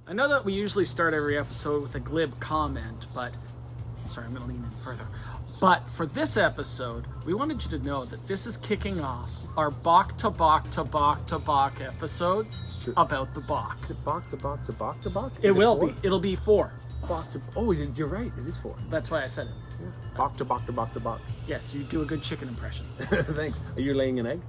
I know that we usually start every episode with a glib comment, but... Sorry, I'm going to lean in further. But for this episode, we wanted you to know that this is kicking off our Bock to Bock to Bock to Bock episodes about the Bock. Is it Bock to Bock to Bock to Bock? It will be. It'll be 4. Bock to... Oh, you're right. It is 4. That's why I said it. Yeah. Bock to Bock to Bock to Bock. Yes, you do a good chicken impression. Thanks. Are you laying an egg?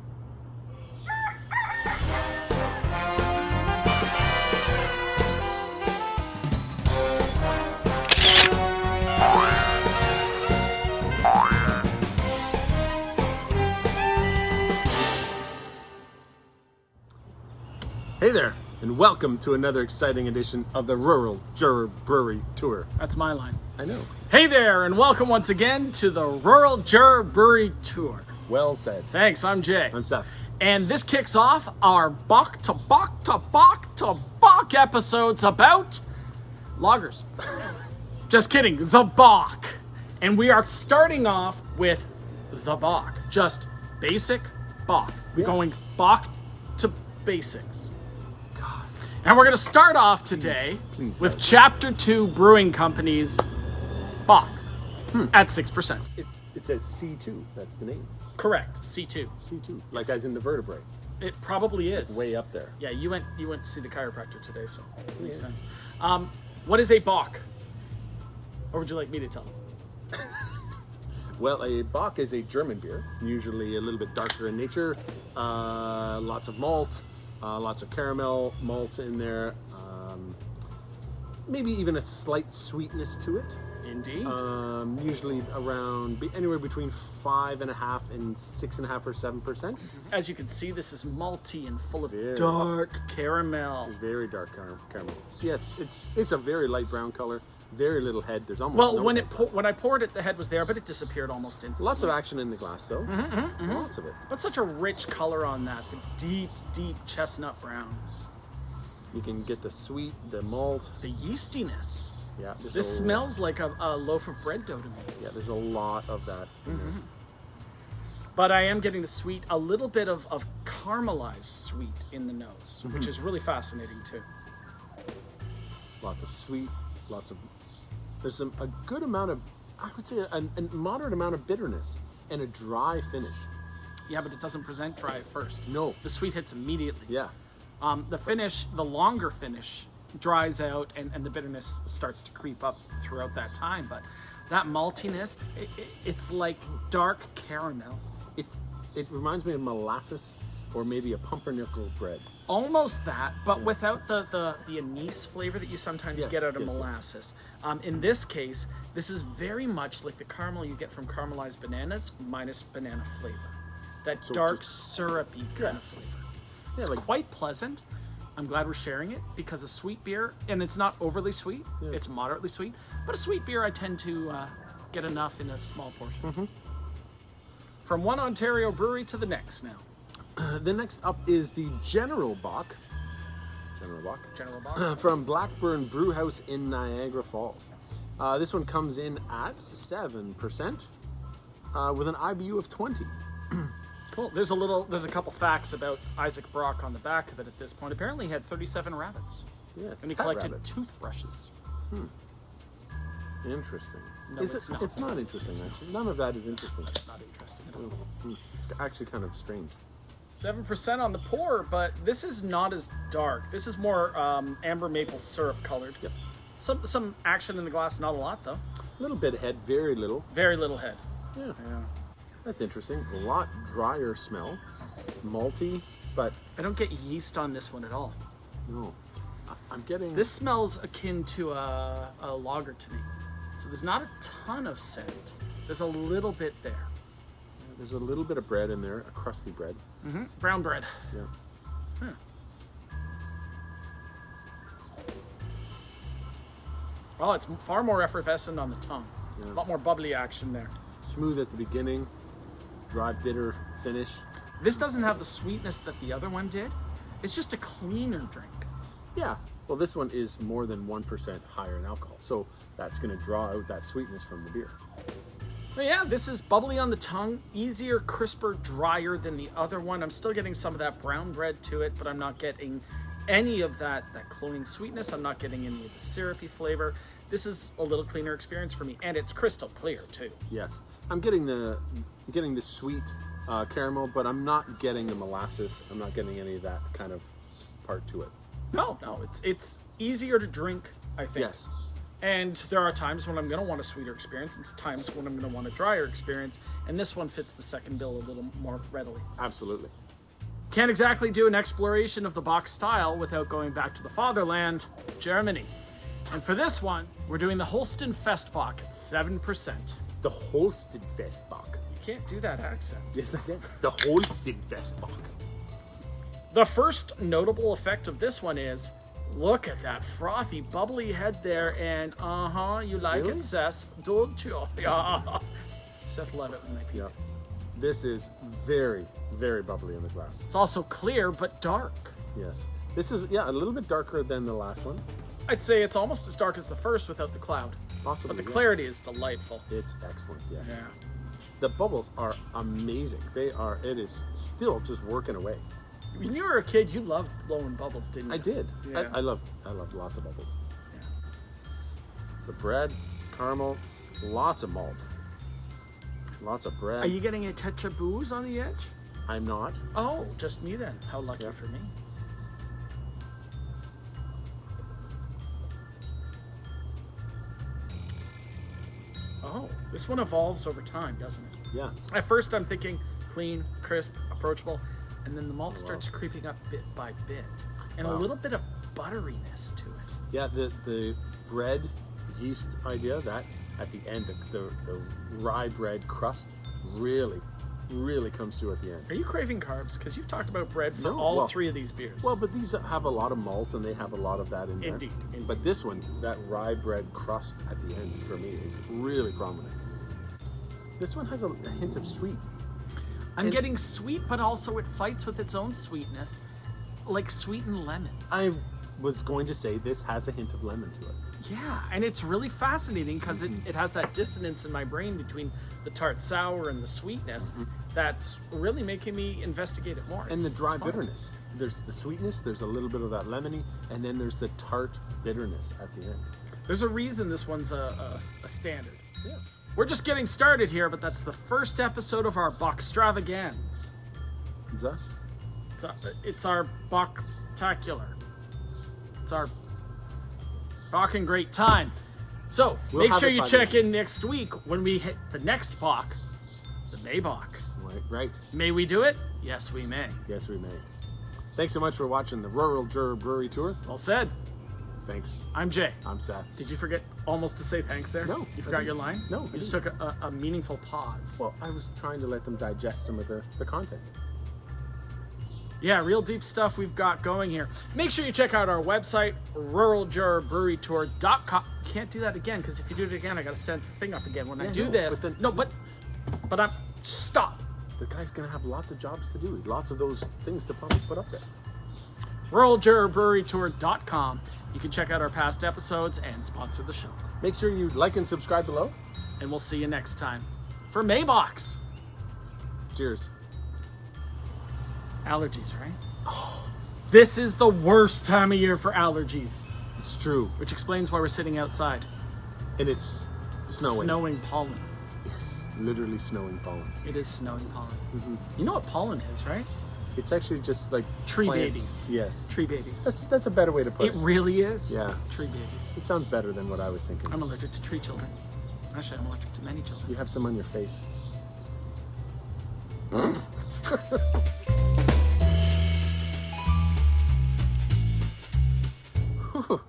Hey there, and welcome to another exciting edition of the Rural Juror Brewery Tour. That's my line. I know. Hey there, and welcome once again to the Rural Juror Brewery Tour. Well said. Thanks, I'm Jay. I'm Seth. And this kicks off our Bock to Bock to Bock to Bock episodes about lagers. Just kidding, the Bock. And we are starting off with the Bock. Just basic Bock. We're going Bock to basics. And we're going to start off today with Chapter 2 Brewing Company's Bock at 6%. It says C2, that's the name. Correct, C2. C2, like as in the vertebrae. It probably is. Way up there. Yeah, you went to see the chiropractor today, so it makes sense. What is a Bock? Or would you like me to tell them? Well, a Bock is a German beer, usually a little bit darker in nature, lots of malt. Lots of caramel malts in there, maybe even a slight sweetness to it. Indeed. Usually around anywhere between 5.5% and 6.5% or 7%. As you can see, this is malty and full of dark caramel. Very dark caramel. Yes, it's a very light brown color. Very little head. There's almost no head. When I poured it, the head was there, but it disappeared almost instantly. Lots of action in the glass, though. Lots of it. But such a rich color on that. The deep, deep chestnut brown. You can get the sweet, the malt. The yeastiness. Yeah. This smells like a loaf of bread dough to me. Yeah, there's a lot of that in there. But I am getting the sweet, a little bit of caramelized sweet in the nose, which is really fascinating, too. Lots of sweet, lots of... There's a good amount of, I would say, a moderate amount of bitterness and a dry finish. Yeah, but it doesn't present dry at first. No. The sweet hits immediately. Yeah. The finish, the longer finish, dries out and the bitterness starts to creep up throughout that time. But that maltiness, it's like dark caramel. It reminds me of molasses or maybe a pumpernickel bread. Almost that, but without the anise flavor that you sometimes get out of molasses. In this case, this is very much like the caramel you get from caramelized bananas minus banana flavor. That dark, syrupy kind of flavor. Yeah, it's quite pleasant. I'm glad we're sharing it because a sweet beer, and it's not overly sweet, it's moderately sweet, but a sweet beer I tend to get enough in a small portion. From one Ontario brewery to the next now. The next up is the General Bock. General Bock. From Blackburn Brew House in Niagara Falls. This one comes in at 7%, with an IBU of 20. Cool. There's a couple facts about Isaac Brock on the back of it at this point. Apparently he had 37 rabbits. Yes, and he collected toothbrushes. Interesting. No, it's not. It's not interesting, actually. None of that is interesting. It's not interesting at all. It's actually kind of strange. 7% on the pour, but this is not as dark. This is more amber maple syrup colored. Yep. Some action in the glass, not a lot though. A little bit of head, very little. Very little head. Yeah. That's interesting. A lot drier smell. Malty, but... I don't get yeast on this one at all. No. I'm getting... This smells akin to a lager to me. So there's not a ton of scent. There's a little bit there. There's a little bit of bread in there, a crusty bread. Brown bread. Yeah. Oh, it's far more effervescent on the tongue. A lot more bubbly action there. Smooth at the beginning, dry, bitter finish. This doesn't have the sweetness that the other one did. It's just a cleaner drink. Yeah. Well, this one is more than 1% higher in alcohol, so that's going to draw out that sweetness from the beer. But yeah, this is bubbly on the tongue, easier, crisper, drier than the other one. I'm still getting some of that brown bread to it, but I'm not getting any of that cloying sweetness. I'm not getting any of the syrupy flavor. This is a little cleaner experience for me, and it's crystal clear too. Yes, I'm getting the sweet caramel, but I'm not getting the molasses. I'm not getting any of that kind of part to it. No, it's easier to drink, I think. Yes. And there are times when I'm going to want a sweeter experience, and times when I'm going to want a drier experience, and this one fits the second bill a little more readily. Absolutely. Can't exactly do an exploration of the Bock style without going back to the fatherland, Germany. And for this one, we're doing the Holsten FestBock at 7%. The Holsten FestBock. You can't do that accent. Yes, I can. The Holsten FestBock. The first notable effect of this one is, look at that frothy, bubbly head there, and you like Really? it, Seth, don't you? Yeah. Seth love it when they peek. Yeah. This is very, very bubbly in the glass. It's also clear, but dark. Yes. This is, a little bit darker than the last one. I'd say it's almost as dark as the first without the cloud. Possibly. But the clarity is delightful. It's excellent, yes. Yeah. The bubbles are amazing. It is still just working away. When you were a kid, you loved blowing bubbles, didn't you? I did. Yeah. I love lots of bubbles. Yeah. So bread, caramel, lots of malt. Lots of bread. Are you getting a touch of booze on the edge? I'm not. Oh, just me then. How lucky Yeah. for me. Oh, this one evolves over time, doesn't it? Yeah. At first I'm thinking clean, crisp, approachable, and then the malt starts creeping up bit by bit. And a Wow. little bit of butteriness to it. Yeah, the bread yeast idea, that at the end, the rye bread crust really comes through at the end. Are you craving carbs? Because you've talked about bread for No, all well- three of these beers. Well, but these have a lot of malt and they have a lot of that in there. Indeed. But this one, that rye bread crust at the end for me is really prominent. This one has a hint of sweet. I'm getting sweet, but also it fights with its own sweetness, like sweetened lemon. I was going to say this has a hint of lemon to it. Yeah, and it's really fascinating because it has that dissonance in my brain between the tart sour and the sweetness that's really making me investigate it more. And the It's dry fun. bitterness. There's the sweetness, there's a little bit of that lemony, and then there's the tart bitterness at the end. There's a reason this one's a standard. Yeah. We're just getting started here, but that's the first episode of our Bockstravaganza. Is that? It's our Bocktacular. It's our Bocking great time. So We'll make have sure it you by check then. in next week when we hit the next Bock, the May Bock. Right. May we do it? Yes, we may. Yes, we may. Thanks so much for watching the Rural Juror Brewery Tour. Well said. Thanks. I'm Jay. I'm Seth. Did you forget almost to say thanks there? No, You I forgot didn't. your line? No, You I just didn't. took a meaningful pause. Well, I was trying to let them digest some of the content. Yeah, real deep stuff we've got going here. Make sure you check out our website, ruraljurorbrewerytour.com. Can't do that again, because if you do it again, I gotta set the thing up again. When I Yeah, do no, this, but then- but I'm stop. The guy's gonna have lots of jobs to do. Lots of those things to probably put up there. ruraljurorbrewerytour.com. You can check out our past episodes and sponsor the show. Make sure you like and subscribe below. And we'll see you next time for Maybox. Cheers. Allergies, right? This is the worst time of year for allergies, It's true. which explains why we're sitting outside. And it's snowing. Snowing pollen. Yes, literally snowing pollen. It is snowing pollen. You know what pollen is, right? It's actually just like Tree plant- babies. Yes. Tree babies. That's a better way to put It it. really is. Yeah. Tree babies. It sounds better than what I was thinking. I'm allergic to tree children. Actually, I'm allergic to many children. You have some on your face. Whew.